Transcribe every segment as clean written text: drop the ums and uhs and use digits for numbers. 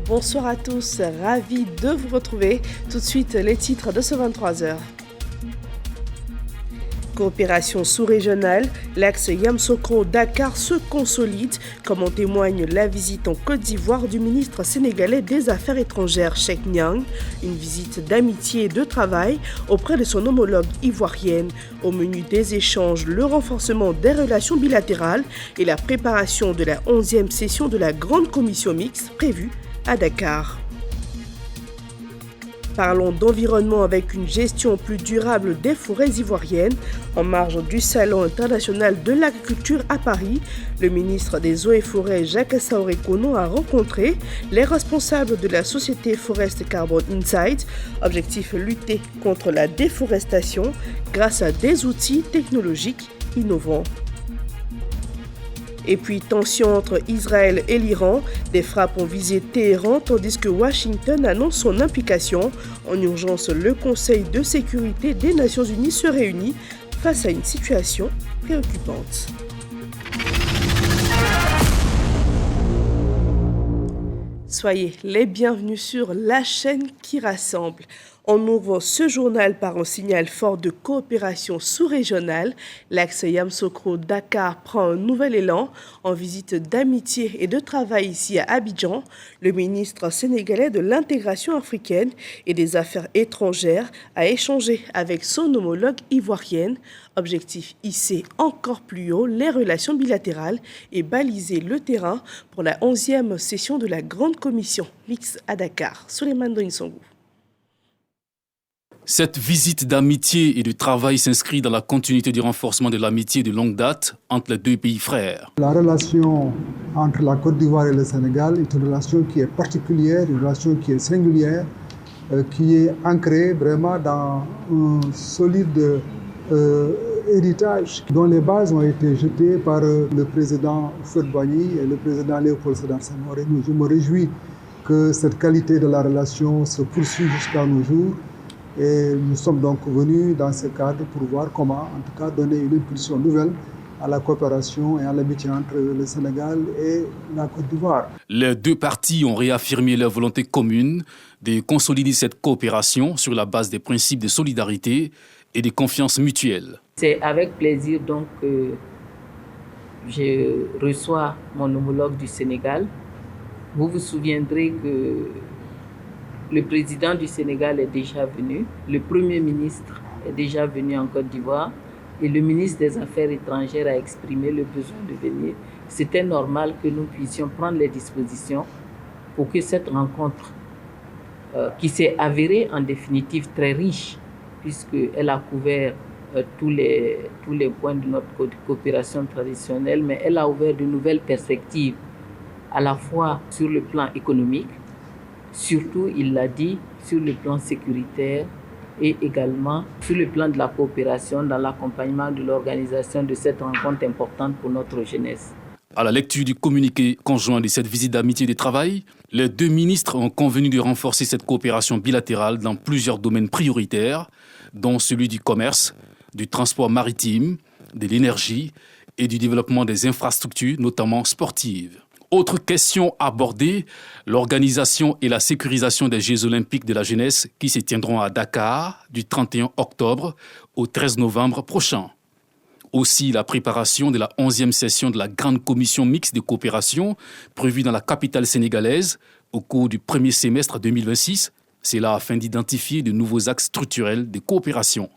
Bonsoir à tous, ravi de vous retrouver. Tout de suite, les titres de ce 23h. Coopération sous-régionale, l'axe Yamoussoukro-Dakar se consolide, comme en témoigne la visite en Côte d'Ivoire du ministre sénégalais des Affaires étrangères, Cheikh Niang, une visite d'amitié et de travail auprès de son homologue ivoirienne. Au menu des échanges, le renforcement des relations bilatérales et la préparation de la 11e session de la Grande Commission mixte prévue à Dakar. Parlons d'environnement avec une gestion plus durable des forêts ivoiriennes. En marge du Salon international de l'agriculture à Paris, le ministre des Eaux et Forêts, Jacques Assaoré Kono, a rencontré les responsables de la société Forest Carbon Insight. Objectif, lutter contre la déforestation grâce à des outils technologiques innovants. Et puis, tension entre Israël et l'Iran. Des frappes ont visé Téhéran tandis que Washington annonce son implication. En urgence, le Conseil de sécurité des Nations Unies se réunit face à une situation préoccupante. Soyez les bienvenus sur la chaîne qui rassemble. On ouvre ce journal par un signal fort de coopération sous-régionale. L'axe Yamoussoukro-Dakar prend un nouvel élan en visite d'amitié et de travail ici à Abidjan. Le ministre sénégalais de l'intégration africaine et des affaires étrangères a échangé avec son homologue ivoirienne. Objectif, hisser encore plus haut les relations bilatérales et baliser le terrain pour la 11e session de la Grande Commission mixte à Dakar. Souleymane Doinsongou. Cette visite d'amitié et de travail s'inscrit dans la continuité du renforcement de l'amitié de longue date entre les deux pays frères. La relation entre la Côte d'Ivoire et le Sénégal est une relation qui est particulière, une relation qui est singulière, qui est ancrée vraiment dans un solide héritage dont les bases ont été jetées par le président Houphouët-Boigny et le président Léopold Sédar Senghor. Je me réjouis que cette qualité de la relation se poursuive jusqu'à nos jours. Et nous sommes donc venus dans ce cadre pour voir comment, en tout cas, donner une impulsion nouvelle à la coopération et à l'amitié entre le Sénégal et la Côte d'Ivoire. Les deux parties ont réaffirmé leur volonté commune de consolider cette coopération sur la base des principes de solidarité et de confiance mutuelle. C'est avec plaisir donc que je reçois mon homologue du Sénégal. Vous vous souviendrez que le président du Sénégal est déjà venu, le Premier ministre est déjà venu en Côte d'Ivoire et le ministre des Affaires étrangères a exprimé le besoin de venir. C'était normal que nous puissions prendre les dispositions pour que cette rencontre, qui s'est avérée en définitive très riche, puisqu'elle a couvert tous les points de notre coopération traditionnelle, mais elle a ouvert de nouvelles perspectives, à la fois sur le plan économique, surtout, il l'a dit, sur le plan sécuritaire et également sur le plan de la coopération dans l'accompagnement de l'organisation de cette rencontre importante pour notre jeunesse. À la lecture du communiqué conjoint de cette visite d'amitié et de travail, les deux ministres ont convenu de renforcer cette coopération bilatérale dans plusieurs domaines prioritaires, dont celui du commerce, du transport maritime, de l'énergie et du développement des infrastructures, notamment sportives. Autre question abordée, l'organisation et la sécurisation des Jeux olympiques de la jeunesse qui se tiendront à Dakar du 31 octobre au 13 novembre prochain. Aussi la préparation de la 11e session de la Grande Commission mixte de coopération prévue dans la capitale sénégalaise au cours du premier semestre 2026. C'est là afin d'identifier de nouveaux axes structurels de coopération.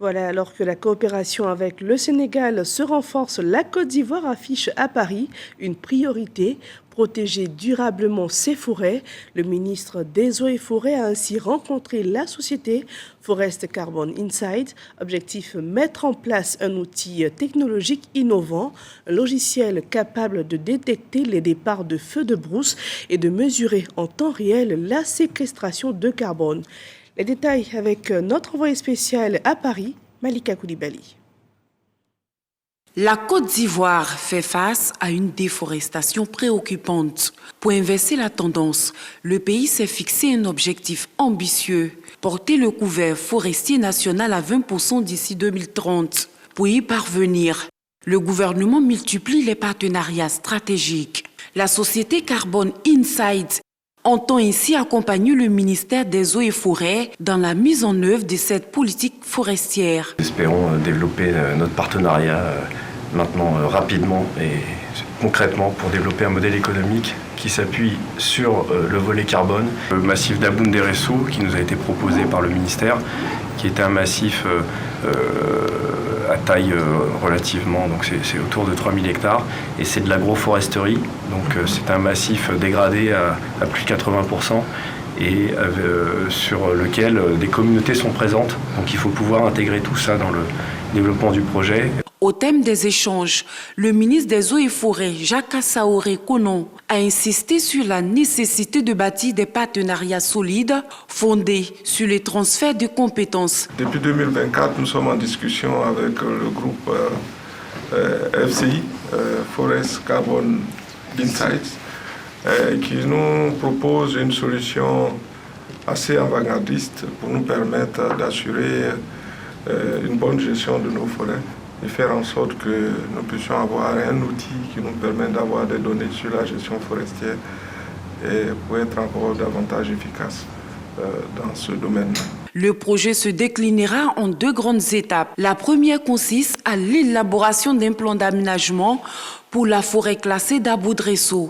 Voilà, alors que la coopération avec le Sénégal se renforce, la Côte d'Ivoire affiche à Paris une priorité, protéger durablement ses forêts. Le ministre des Eaux et Forêts a ainsi rencontré la société Forest Carbon Insight. Objectif, mettre en place un outil technologique innovant, un logiciel capable de détecter les départs de feux de brousse et de mesurer en temps réel la séquestration de carbone. Les détails avec notre envoyé spécial à Paris, Malika Koulibaly. La Côte d'Ivoire fait face à une déforestation préoccupante. Pour inverser la tendance, le pays s'est fixé un objectif ambitieux, porter le couvert forestier national à 20% d'ici 2030. Pour y parvenir, le gouvernement multiplie les partenariats stratégiques. La société Carbon Insight entend ainsi accompagner le ministère des Eaux et Forêts dans la mise en œuvre de cette politique forestière. Espérons développer notre partenariat maintenant rapidement et concrètement pour développer un modèle économique qui s'appuie sur le volet carbone. Le massif d'Abounderesso qui nous a été proposé par le ministère, qui est un massif à taille relativement, donc c'est autour de 3000 hectares et c'est de l'agroforesterie, donc c'est un massif dégradé à plus de 80% et sur lequel des communautés sont présentes, donc il faut pouvoir intégrer tout ça dans le développement du projet. Au thème des échanges, le ministre des Eaux et Forêts, Jacques Saoré Konon, a insisté sur la nécessité de bâtir des partenariats solides fondés sur les transferts de compétences. Depuis 2024, nous sommes en discussion avec le groupe FCI, Forest Carbon Insights, qui nous propose une solution assez avant-gardiste pour nous permettre d'assurer une bonne gestion de nos forêts et faire en sorte que nous puissions avoir un outil qui nous permet d'avoir des données sur la gestion forestière et pour être encore davantage efficace dans ce domaine. Le projet se déclinera en 2 grandes étapes. La première consiste à l'élaboration d'un plan d'aménagement pour la forêt classée d'Abounderesso,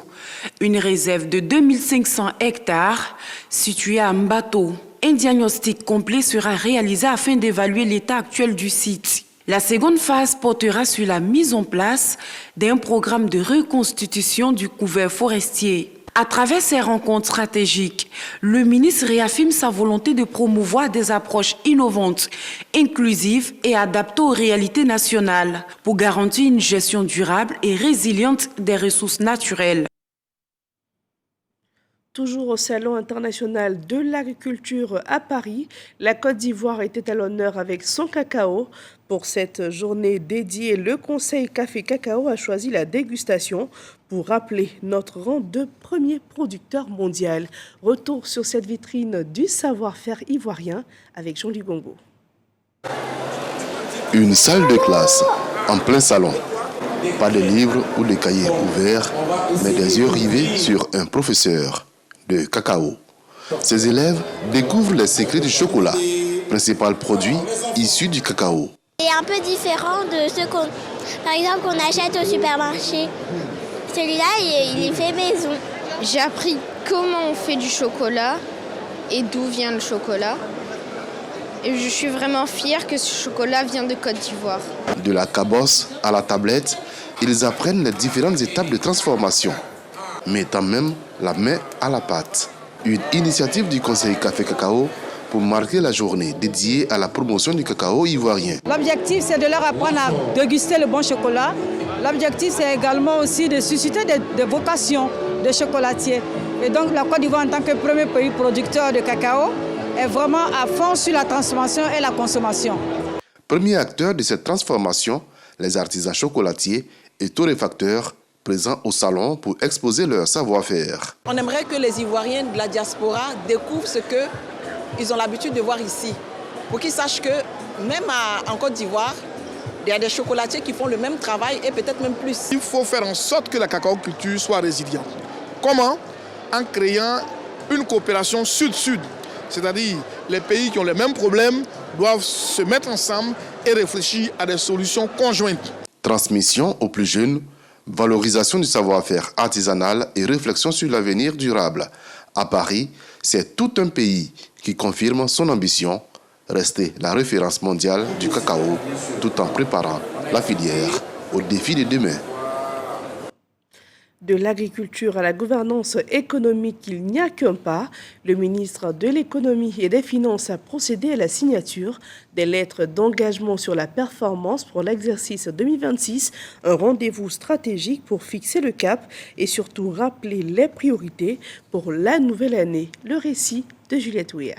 une réserve de 2500 hectares située à Mbato. Un diagnostic complet sera réalisé afin d'évaluer l'état actuel du site. La seconde phase portera sur la mise en place d'un programme de reconstitution du couvert forestier. À travers ces rencontres stratégiques, le ministre réaffirme sa volonté de promouvoir des approches innovantes, inclusives et adaptées aux réalités nationales pour garantir une gestion durable et résiliente des ressources naturelles. Toujours au Salon international de l'agriculture à Paris, la Côte d'Ivoire était à l'honneur avec son cacao. Pour cette journée dédiée, le Conseil Café Cacao a choisi la dégustation pour rappeler notre rang de premier producteur mondial. Retour sur cette vitrine du savoir-faire ivoirien avec Jean-Luc Gongo. Une salle de classe en plein salon. Pas de livres ou de cahiers ouverts, mais des yeux rivés sur un professeur de cacao. Ces élèves découvrent les secrets du chocolat, principal produit issu du cacao. C'est un peu différent de ceux par exemple, qu'on achète au supermarché. Celui-là, il est fait maison. J'ai appris comment on fait du chocolat et d'où vient le chocolat. Et je suis vraiment fière que ce chocolat vient de Côte d'Ivoire. De la cabosse à la tablette, ils apprennent les différentes étapes de transformation, mettant même la main à la pâte. Une initiative du Conseil Café Cacao pour marquer la journée dédiée à la promotion du cacao ivoirien. L'objectif, c'est de leur apprendre à déguster le bon chocolat. L'objectif, c'est également aussi de susciter des vocations de chocolatiers. Et donc, la Côte d'Ivoire, en tant que premier pays producteur de cacao, est vraiment à fond sur la transformation et la consommation. Premier acteur de cette transformation, les artisans chocolatiers et torréfacteurs présents au salon pour exposer leur savoir-faire. On aimerait que les Ivoiriens de la diaspora découvrent ce qu'ils ont l'habitude de voir ici, pour qu'ils sachent que même en Côte d'Ivoire, il y a des chocolatiers qui font le même travail et peut-être même plus. Il faut faire en sorte que la cacao-culture soit résiliente. Comment? En créant une coopération sud-sud. C'est-à-dire les pays qui ont les mêmes problèmes doivent se mettre ensemble et réfléchir à des solutions conjointes. Transmission aux plus jeunes, valorisation du savoir-faire artisanal et réflexion sur l'avenir durable. À Paris, c'est tout un pays qui confirme son ambition, rester la référence mondiale du cacao, tout en préparant la filière aux défis de demain. De l'agriculture à la gouvernance économique, il n'y a qu'un pas. Le ministre de l'Économie et des Finances a procédé à la signature des lettres d'engagement sur la performance pour l'exercice 2026, un rendez-vous stratégique pour fixer le cap et surtout rappeler les priorités pour la nouvelle année. Le récit de Juliette Ouya.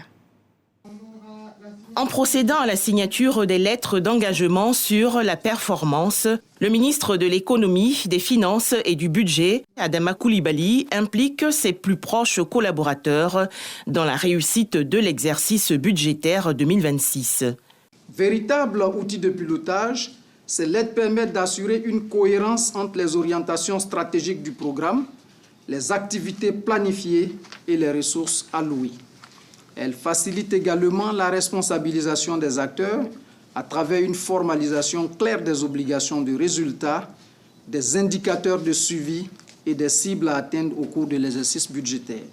En procédant à la signature des lettres d'engagement sur la performance, le ministre de l'Économie, des Finances et du Budget, Adama Coulibaly, implique ses plus proches collaborateurs dans la réussite de l'exercice budgétaire 2026. Véritable outil de pilotage, ces lettres permettent d'assurer une cohérence entre les orientations stratégiques du programme, les activités planifiées et les ressources allouées. Elle facilite également la responsabilisation des acteurs à travers une formalisation claire des obligations de résultats, des indicateurs de suivi et des cibles à atteindre au cours de l'exercice budgétaire.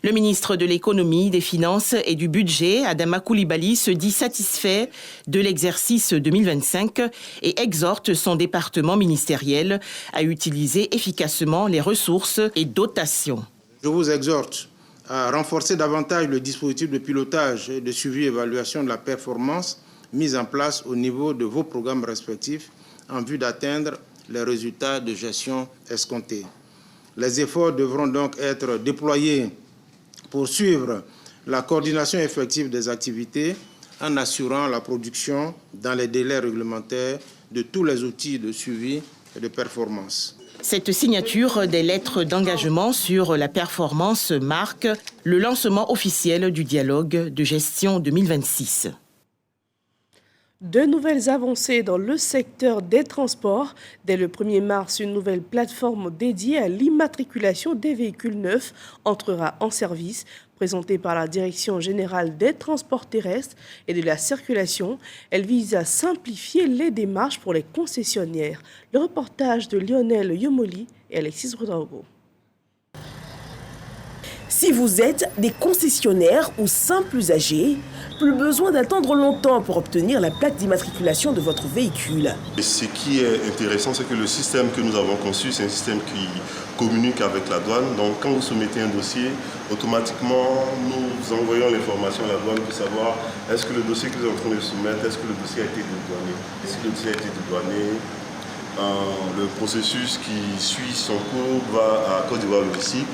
Le ministre de l'Économie, des Finances et du Budget, Adama Coulibaly, se dit satisfait de l'exercice 2025 et exhorte son département ministériel à utiliser efficacement les ressources et dotations. Je vous exhorte à renforcer davantage le dispositif de pilotage et de suivi et évaluation de la performance mis en place au niveau de vos programmes respectifs en vue d'atteindre les résultats de gestion escomptés. Les efforts devront donc être déployés pour suivre la coordination effective des activités en assurant la production dans les délais réglementaires de tous les outils de suivi et de performance. Cette signature des lettres d'engagement sur la performance marque le lancement officiel du dialogue de gestion 2026. De nouvelles avancées dans le secteur des transports. Dès le 1er mars, une nouvelle plateforme dédiée à l'immatriculation des véhicules neufs entrera en service. Présentée par la Direction générale des transports terrestres et de la circulation, elle vise à simplifier les démarches pour les concessionnaires. Le reportage de Lionel Yomoli et Alexis Rodago. Si vous êtes des concessionnaires ou simples usagers, plus besoin d'attendre longtemps pour obtenir la plaque d'immatriculation de votre véhicule. Et ce qui est intéressant, c'est que le système que nous avons conçu, c'est un système qui communique avec la douane. Donc quand vous soumettez un dossier, automatiquement nous envoyons l'information à la douane pour savoir est-ce que le dossier que vous êtes en train de soumettre, est-ce que le dossier a été dédouané. Et si le dossier a été dédouané, le processus qui suit son cours va à Côte d'Ivoire Logistique,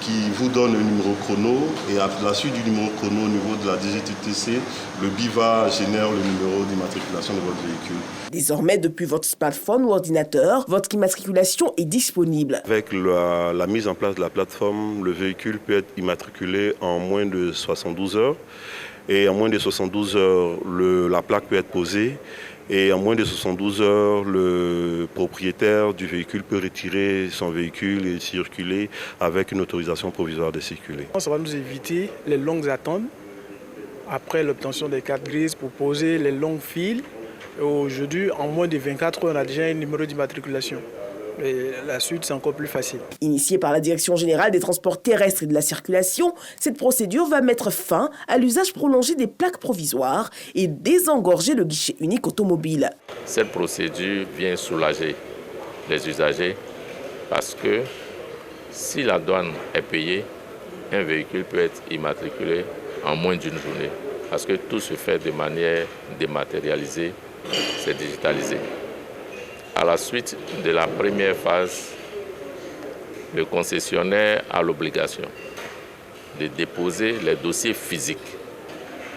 qui vous donne un numéro chrono, et à la suite du numéro chrono au niveau de la DGTTC, le BIVA génère le numéro d'immatriculation de votre véhicule. Désormais, depuis votre smartphone ou ordinateur, votre immatriculation est disponible. Avec la mise en place de la plateforme, le véhicule peut être immatriculé en moins de 72 heures. Et en moins de 72 heures, la plaque peut être posée. Et en moins de 72 heures, le propriétaire du véhicule peut retirer son véhicule et circuler avec une autorisation provisoire de circuler. Ça va nous éviter les longues attentes après l'obtention des cartes grises pour poser les longues files. Aujourd'hui, en moins de 24 heures, on a déjà un numéro d'immatriculation. Et la suite, c'est encore plus facile. Initiée par la Direction générale des transports terrestres et de la circulation, cette procédure va mettre fin à l'usage prolongé des plaques provisoires et désengorger le guichet unique automobile. Cette procédure vient soulager les usagers parce que si la douane est payée, un véhicule peut être immatriculé en moins d'une journée parce que tout se fait de manière dématérialisée, c'est digitalisé. À la suite de la première phase, le concessionnaire a l'obligation de déposer les dossiers physiques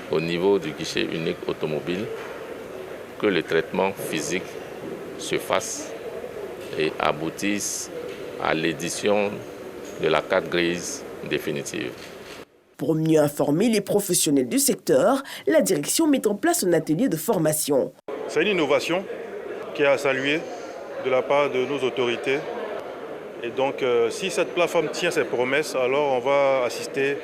au niveau du guichet unique automobile, que le traitement physique se fasse et aboutisse à l'édition de la carte grise définitive. Pour mieux informer les professionnels du secteur, la direction met en place un atelier de formation. C'est une innovation qui est à saluer de la part de nos autorités. Et donc, si cette plateforme tient ses promesses, alors on va assister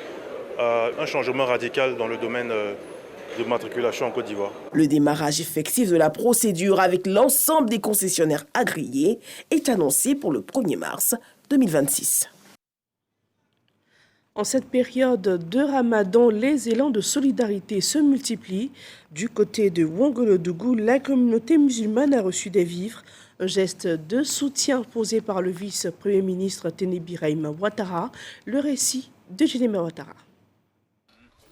à un changement radical dans le domaine de matriculation en Côte d'Ivoire. Le démarrage effectif de la procédure avec l'ensemble des concessionnaires agréés est annoncé pour le 1er mars 2026. En cette période de Ramadan, les élans de solidarité se multiplient. Du côté de Ouangolodougou, la communauté musulmane a reçu des vivres. Un geste de soutien posé par le vice-premier ministre Téné Birahima Ouattara. Le récit de Jénéma Ouattara.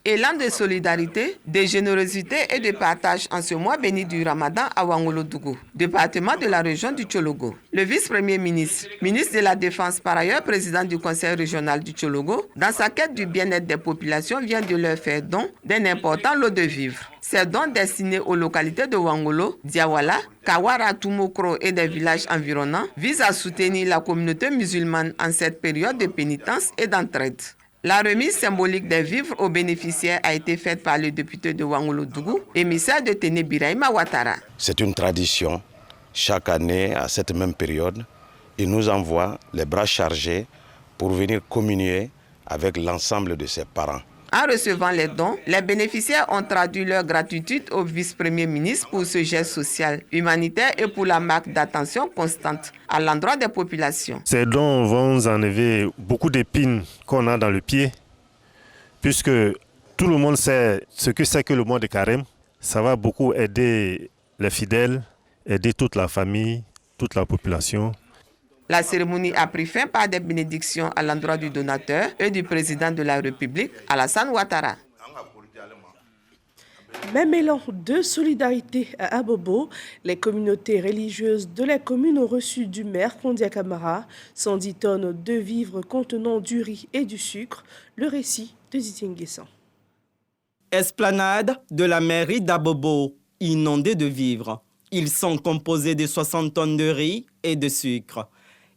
Élan de solidarité, de générosité et de partage en ce mois béni du Ramadan à Ouangolodougou, département de la région du Tchologo. Le vice-premier ministre, ministre de la Défense, par ailleurs président du conseil régional du Tchologo, dans sa quête du bien-être des populations, vient de leur faire don d'un important lot de vivres. Ces dons destinés aux localités de Ouangolo, Diawala, Kawara, Tumokro et des villages environnants visent à soutenir la communauté musulmane en cette période de pénitence et d'entraide. La remise symbolique des vivres aux bénéficiaires a été faite par le député de Ouangolodougou, émissaire de Téné Birahima Ouattara. C'est une tradition. Chaque année, à cette même période, il nous envoie les bras chargés pour venir communier avec l'ensemble de ses parents. En recevant les dons, les bénéficiaires ont traduit leur gratitude au vice-premier ministre pour ce geste social, humanitaire et pour la marque d'attention constante à l'endroit des populations. Ces dons vont enlever beaucoup d'épines qu'on a dans le pied, puisque tout le monde sait ce que c'est que le mois de Carême. Ça va beaucoup aider les fidèles, aider toute la famille, toute la population. La cérémonie a pris fin par des bénédictions à l'endroit du donateur et du président de la République, Alassane Ouattara. Même élan de solidarité à Abobo, les communautés religieuses de la commune ont reçu du maire Kondia Camara 110 tonnes de vivres contenant du riz et du sucre. Le récit de Didier Nguessan. Esplanade de la mairie d'Abobo, inondée de vivres. Ils sont composés de 60 tonnes de riz et de sucre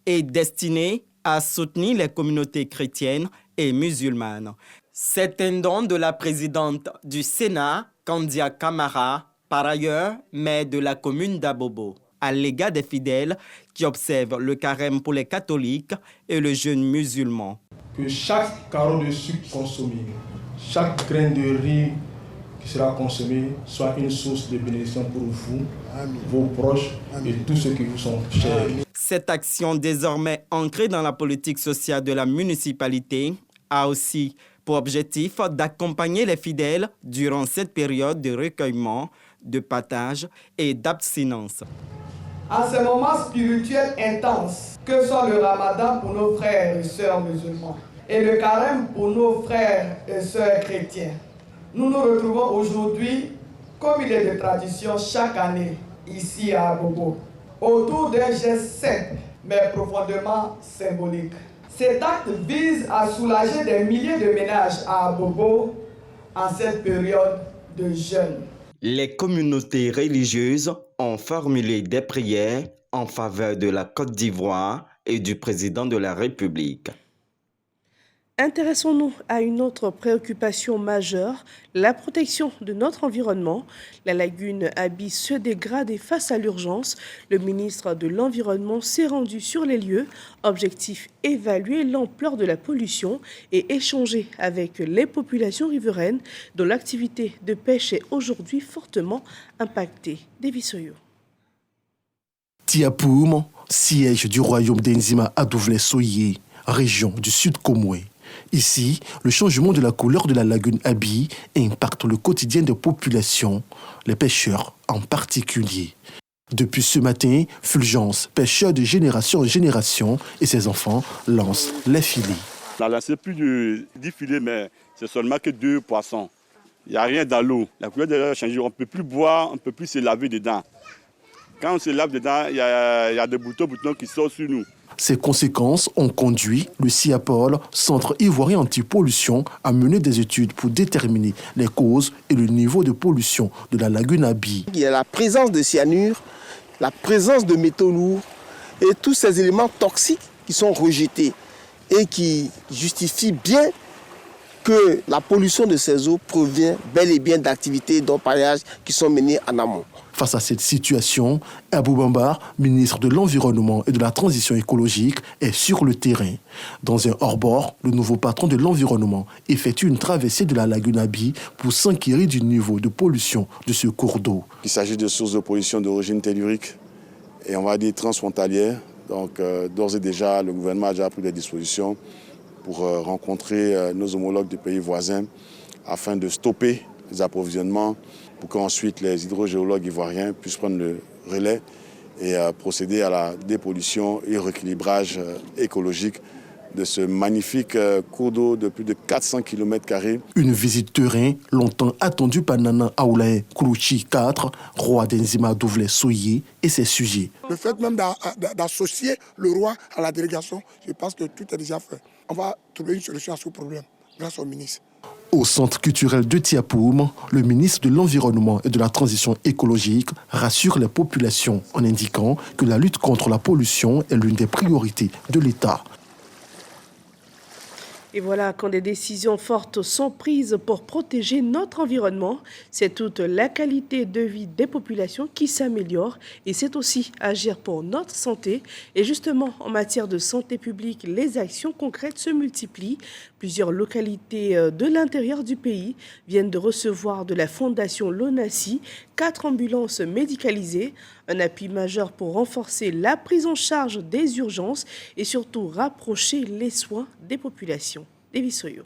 et destinés à soutenir les communautés chrétiennes et musulmanes. C'est un don de la présidente du Sénat, Kondia Camara, par ailleurs maire de la commune d'Abobo, à l'égard des fidèles qui observent le carême pour les catholiques et le jeûne musulman. Que chaque carreau de sucre consommé, chaque grain de riz qui sera consommé soit une source de bénédiction pour vous, vos proches et tous ceux qui vous sont chers. Cette action désormais ancrée dans la politique sociale de la municipalité a aussi pour objectif d'accompagner les fidèles durant cette période de recueillement, de partage et d'abstinence. En ce moment spirituel intense, que soit le ramadan pour nos frères et sœurs musulmans et le carême pour nos frères et sœurs chrétiens, nous nous retrouvons aujourd'hui, comme il est de tradition chaque année, ici à Abobo, autour d'un geste simple, mais profondément symbolique. Cet acte vise à soulager des milliers de ménages à Abobo en cette période de jeûne. Les communautés religieuses ont formulé des prières en faveur de la Côte d'Ivoire et du président de la République. Intéressons-nous à une autre préoccupation majeure, la protection de notre environnement. La lagune Abi se dégrade et face à l'urgence, le ministre de l'Environnement s'est rendu sur les lieux. Objectif, évaluer l'ampleur de la pollution et échanger avec les populations riveraines dont l'activité de pêche est aujourd'hui fortement impactée. Devisoyo. Tiapoum, siège du royaume d'Enzima Adouvlé-Soye, région du Sud Komoué. Ici, le changement de la couleur de la lagune Abi impacte le quotidien des populations, les pêcheurs en particulier. Depuis ce matin, Fulgence, pêcheur de génération en génération, et ses enfants lancent les filets. On a lancé plus de 10 filets, mais c'est seulement que 2 poissons. Il n'y a rien dans l'eau. La couleur de l'eau a changé. On ne peut plus boire, on ne peut plus se laver dedans. Quand on se lave dedans, il y a des boutons qui sortent sur nous. Ces conséquences ont conduit le CIAPOL, Centre ivoirien anti-pollution, à mener des études pour déterminer les causes et le niveau de pollution de la lagune Abi. Il y a la présence de cyanure, la présence de métaux lourds et tous ces éléments toxiques qui sont rejetés et qui justifient bien que la pollution de ces eaux provient bel et bien d'activités d'orpaillage qui sont menées en amont. Face à cette situation, Abou Bamba, ministre de l'Environnement et de la Transition écologique, est sur le terrain. Dans un hors-bord, le nouveau patron de l'Environnement effectue une traversée de la lagune Abi pour s'enquérir du niveau de pollution de ce cours d'eau. Il s'agit de sources de pollution d'origine tellurique et on va dire transfrontalière. Donc d'ores et déjà, le gouvernement a déjà pris des dispositions pour rencontrer nos homologues des pays voisins afin de stopper les approvisionnements pour qu'ensuite les hydrogéologues ivoiriens puissent prendre le relais et procéder à la dépollution et rééquilibrage écologique de ce magnifique cours d'eau de plus de 400 km². Une visite terrain longtemps attendue par Nana Aoulaye Kourouchi IV, roi d'Enzima Adouvlé-Soye et ses sujets. Le fait même d'associer le roi à la délégation, je pense que tout est déjà fait. On va trouver une solution à ce problème grâce au ministre. Au centre culturel de Tiapoum, le ministre de l'Environnement et de la Transition écologique rassure les populations en indiquant que la lutte contre la pollution est l'une des priorités de l'État. Et voilà, quand des décisions fortes sont prises pour protéger notre environnement, c'est toute la qualité de vie des populations qui s'améliore et c'est aussi agir pour notre santé. Et justement, en matière de santé publique, les actions concrètes se multiplient. Plusieurs localités de l'intérieur du pays viennent de recevoir de la Fondation Lonasi 4 ambulances médicalisées, un appui majeur pour renforcer la prise en charge des urgences et surtout rapprocher les soins des populations. Devisoyo.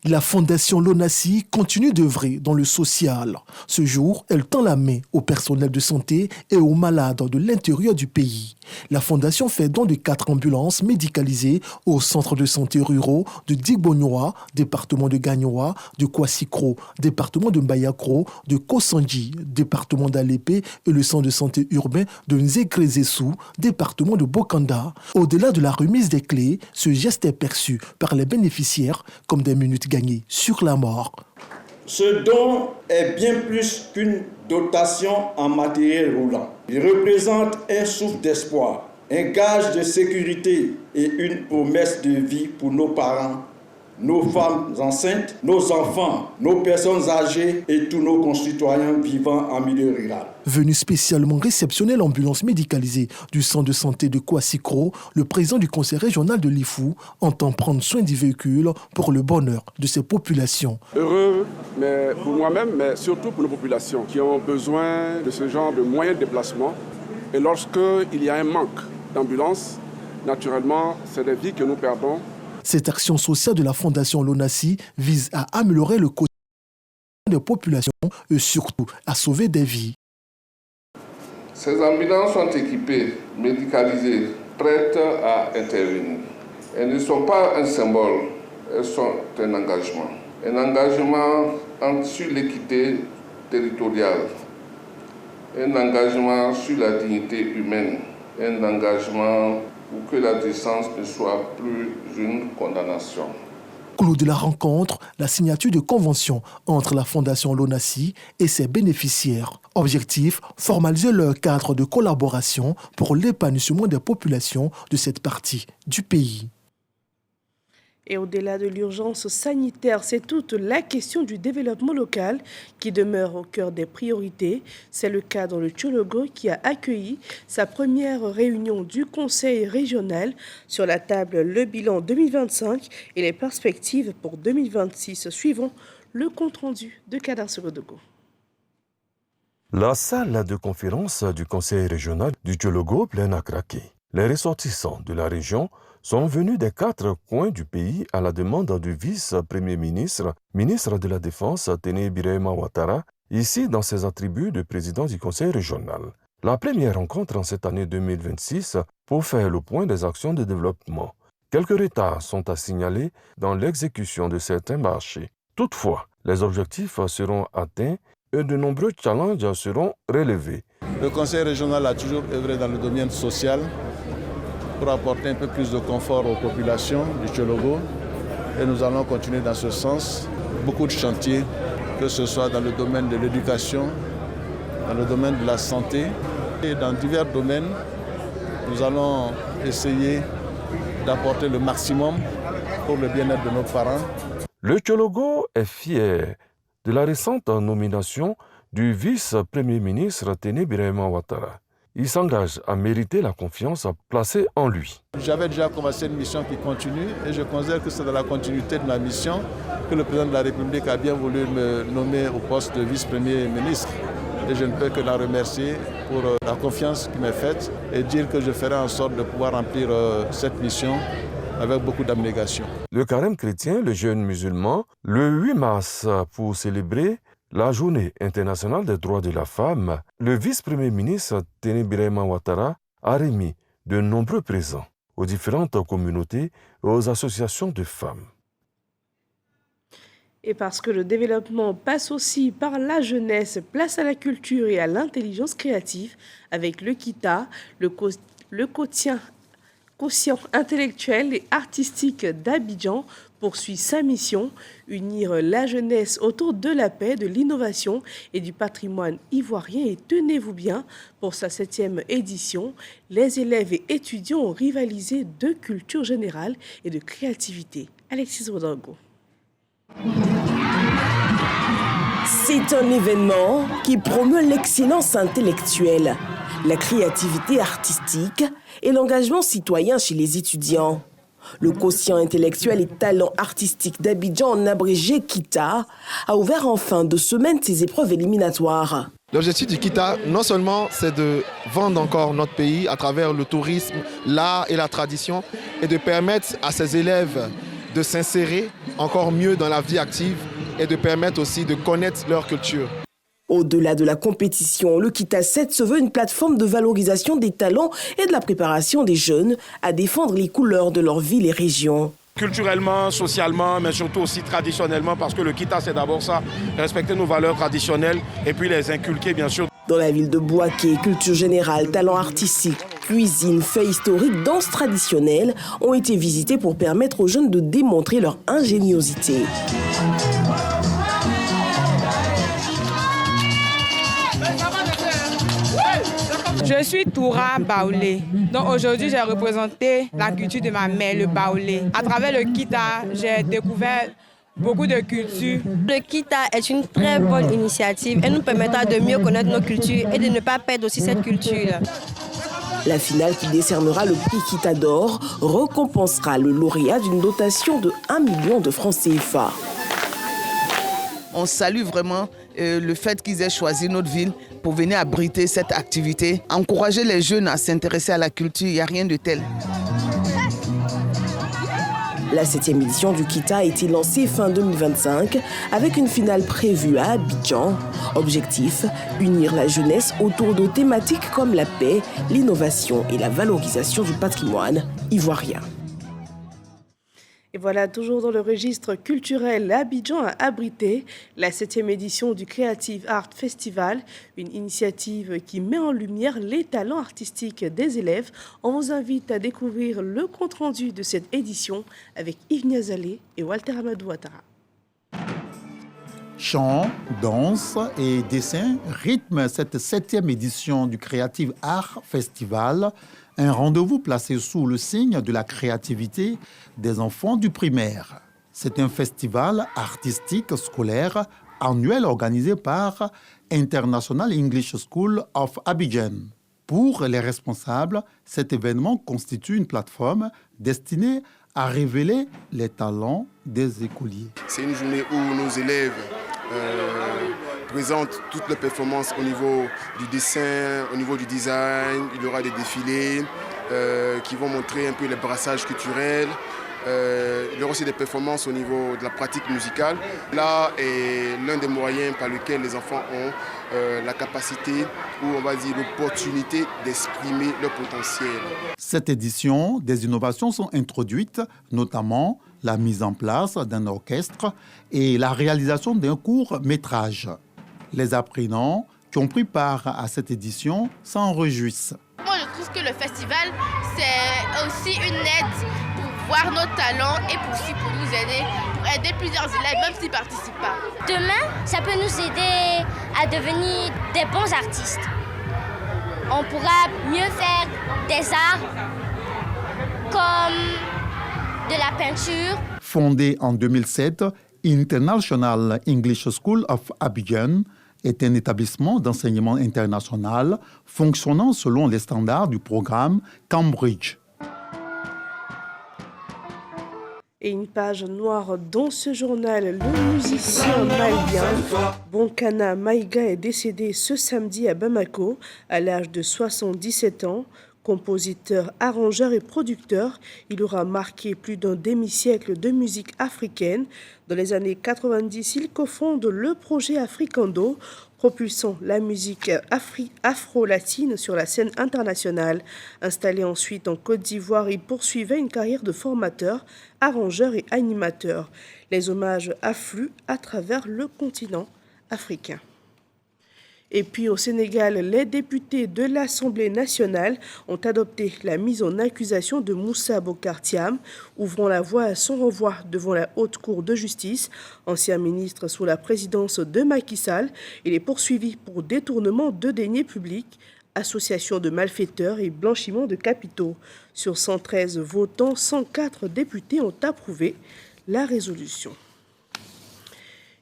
La Fondation Lonasi continue d'œuvrer dans le social. Ce jour, elle tend la main au personnel de santé et aux malades de l'intérieur du pays. La Fondation fait don de 4 ambulances médicalisées aux centres de santé ruraux de Digbonyoa, département de Gagnoa, de Kwassikro, département de Mbayakro, de Kossanji, département d'Alépé et le centre de santé urbain de Nzekrezesu, département de Bokanda. Au-delà de la remise des clés, ce geste est perçu par les bénéficiaires comme des minutes gagnées sur la mort. Ce don est bien plus qu'une dotation en matériel roulant. Il représente un souffle d'espoir, un gage de sécurité et une promesse de vie pour nos parents, nos femmes enceintes, nos enfants, nos personnes âgées et tous nos concitoyens vivant en milieu rural. Venu spécialement réceptionner l'ambulance médicalisée du centre de santé de Kwassikro, le président du conseil régional de l'IFU entend prendre soin du véhicule pour le bonheur de ses populations. Heureux, mais pour moi-même, mais surtout pour nos populations qui ont besoin de ce genre de moyens de déplacement. Et lorsqu'il y a un manque d'ambulance, naturellement, c'est des vies que nous perdons. Cette action sociale de la Fondation Lonasi vise à améliorer le quotidien des populations et surtout à sauver des vies. Ces ambulances sont équipées, médicalisées, prêtes à intervenir. Elles ne sont pas un symbole, elles sont un engagement. Un engagement sur l'équité territoriale, un engagement sur la dignité humaine, un engagement pour que la décence ne soit plus une condamnation. Clou de la rencontre, la signature de convention entre la Fondation Lonasi et ses bénéficiaires. Objectif, formaliser leur cadre de collaboration pour l'épanouissement des populations de cette partie du pays. Et au-delà de l'urgence sanitaire, c'est toute la question du développement local qui demeure au cœur des priorités. C'est le cas dans le Tchologo qui a accueilli sa première réunion du Conseil régional. Sur la table, le bilan 2025 et les perspectives pour 2026. Suivons le compte-rendu de Kadar Sogodogo. La salle de conférence du Conseil régional du Tchologo pleine à craquer. Les ressortissants de la région sont venus des 4 coins du pays à la demande du vice-premier ministre, ministre de la Défense, Téné Birahima Ouattara, ici dans ses attributs de président du Conseil régional. La première rencontre en cette année 2026 pour faire le point des actions de développement. Quelques retards sont à signaler dans l'exécution de certains marchés. Toutefois, les objectifs seront atteints et de nombreux challenges seront relevés. Le Conseil régional a toujours œuvré dans le domaine social pour apporter un peu plus de confort aux populations du Tchologo et nous allons continuer dans ce sens. Beaucoup de chantiers, que ce soit dans le domaine de l'éducation, dans le domaine de la santé et dans divers domaines, nous allons essayer d'apporter le maximum pour le bien-être de nos parents. Le Tchologo est fier de la récente nomination du vice-premier ministre Téné Birahima Ouattara. Il s'engage à mériter la confiance placée en lui. J'avais déjà commencé une mission qui continue et je considère que c'est dans la continuité de ma mission que le président de la République a bien voulu me nommer au poste de vice-premier ministre. Et je ne peux que la remercier pour la confiance qui m'est faite et dire que je ferai en sorte de pouvoir remplir cette mission avec beaucoup d'abnégation. Le carême chrétien, le jeûne musulman, le 8 mars pour célébrer la Journée internationale des droits de la femme, le vice-premier ministre Téné Birahima Ouattara a remis de nombreux présents aux différentes communautés et aux associations de femmes. Et parce que le développement passe aussi par la jeunesse, place à la culture et à l'intelligence créative avec le KITA, le quotient quotient intellectuel et artistique d'Abidjan poursuit sa mission, unir la jeunesse autour de la paix, de l'innovation et du patrimoine ivoirien. Et tenez-vous bien, pour sa 7e édition, les élèves et étudiants ont rivalisé de culture générale et de créativité. Alexis Rodrigo. C'est un événement qui promeut l'excellence intellectuelle, la créativité artistique et l'engagement citoyen chez les étudiants. Le quotient intellectuel et talent artistique d'Abidjan, en abrégé KITA, a ouvert en fin de semaine ses épreuves éliminatoires. L'objectif du KITA, non seulement c'est de vendre encore notre pays à travers le tourisme, l'art et la tradition, et de permettre à ces élèves de s'insérer encore mieux dans la vie active et de permettre aussi de connaître leur culture. Au-delà de la compétition, le KITA 7 se veut une plateforme de valorisation des talents et de la préparation des jeunes à défendre les couleurs de leur ville et région. Culturellement, socialement, mais surtout aussi traditionnellement, parce que le KITA, c'est d'abord ça, respecter nos valeurs traditionnelles et puis les inculquer, bien sûr. Dans la ville de Bouaké, culture générale, talent artistique, cuisine, faits historiques, danse traditionnelle ont été visités pour permettre aux jeunes de démontrer leur ingéniosité. Je suis Toura Baoulé. Donc aujourd'hui, j'ai représenté la culture de ma mère, le Baoulé. À travers le KITA, j'ai découvert beaucoup de cultures. Le KITA est une très bonne initiative. Elle nous permettra de mieux connaître nos cultures et de ne pas perdre aussi cette culture. La finale qui décernera le prix KITA d'or récompensera le lauréat d'une dotation de 1 million de francs CFA. On salue vraiment le fait qu'ils aient choisi notre ville pour venir abriter cette activité. Encourager les jeunes à s'intéresser à la culture, il n'y a rien de tel. La 7e édition du KITA a été lancée fin 2025 avec une finale prévue à Abidjan. Objectif, unir la jeunesse autour de thématiques comme la paix, l'innovation et la valorisation du patrimoine ivoirien. Et voilà, toujours dans le registre culturel, Abidjan a abrité la 7e édition du Creative Art Festival, une initiative qui met en lumière les talents artistiques des élèves. On vous invite à découvrir le compte-rendu de cette édition avec Yves Niazalé et Walter Amadou Ouattara. Chants, danse et dessins rythment cette 7e édition du Creative Art Festival, un rendez-vous placé sous le signe de la créativité des enfants du primaire. C'est un festival artistique scolaire annuel organisé par International English School of Abidjan. Pour les responsables, cet événement constitue une plateforme destinée à révéler les talents des écoliers. C'est une journée où nos élèves présentent toutes les performances au niveau du dessin, au niveau du design. Il y aura des défilés qui vont montrer un peu les brassages culturels. Il y aura aussi des performances au niveau de la pratique musicale. Là est l'un des moyens par lesquels les enfants ont la capacité ou on va dire l'opportunité d'exprimer leur potentiel. Cette édition, des innovations sont introduites, notamment la mise en place d'un orchestre et la réalisation d'un court-métrage. Les apprenants qui ont pris part à cette édition s'en réjouissent. Moi, je trouve que le festival, c'est aussi une aide pour voir nos talents et pour nous aider, pour aider plusieurs élèves, même s'ils ne participent pas. Demain, ça peut nous aider à devenir des bons artistes. On pourra mieux faire des arts comme de la peinture. Fondée en 2007, International English School of Abidjan est un établissement d'enseignement international fonctionnant selon les standards du programme Cambridge. Et une page noire dans ce journal, le musicien malien Bonkana Maïga est décédé ce samedi à Bamako à l'âge de 77 ans. Compositeur, arrangeur et producteur, il aura marqué plus d'un demi-siècle de musique africaine. Dans les années 90, il cofonde le projet Africando, propulsant la musique afro-latine sur la scène internationale. Installé ensuite en Côte d'Ivoire, il poursuivait une carrière de formateur, arrangeur et animateur. Les hommages affluent à travers le continent africain. Et puis au Sénégal, les députés de l'Assemblée nationale ont adopté la mise en accusation de Moussa Bocar Thiam, ouvrant la voie à son renvoi devant la Haute Cour de justice. Ancien ministre sous la présidence de Macky Sall, il est poursuivi pour détournement de deniers publics, association de malfaiteurs et blanchiment de capitaux. Sur 113 votants, 104 députés ont approuvé la résolution.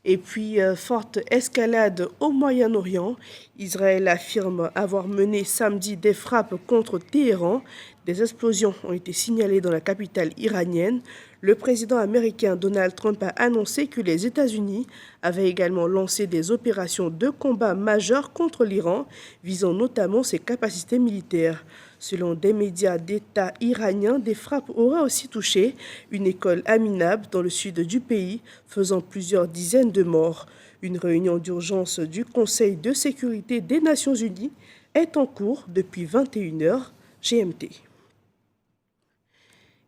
Et puis, forte escalade au Moyen-Orient. Israël affirme avoir mené samedi des frappes contre Téhéran. Des explosions ont été signalées dans la capitale iranienne. Le président américain Donald Trump a annoncé que les États-Unis avaient également lancé des opérations de combat majeures contre l'Iran, visant notamment ses capacités militaires. Selon des médias d'État iraniens, des frappes auraient aussi touché une école à Minab dans le sud du pays, faisant plusieurs dizaines de morts. Une réunion d'urgence du Conseil de sécurité des Nations Unies est en cours depuis 21h GMT.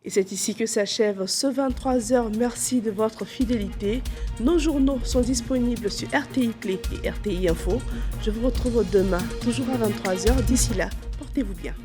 Et c'est ici que s'achève ce 23h. Merci de votre fidélité. Nos journaux sont disponibles sur RTI Play et RTI Info. Je vous retrouve demain, toujours à 23h. D'ici là, portez-vous bien.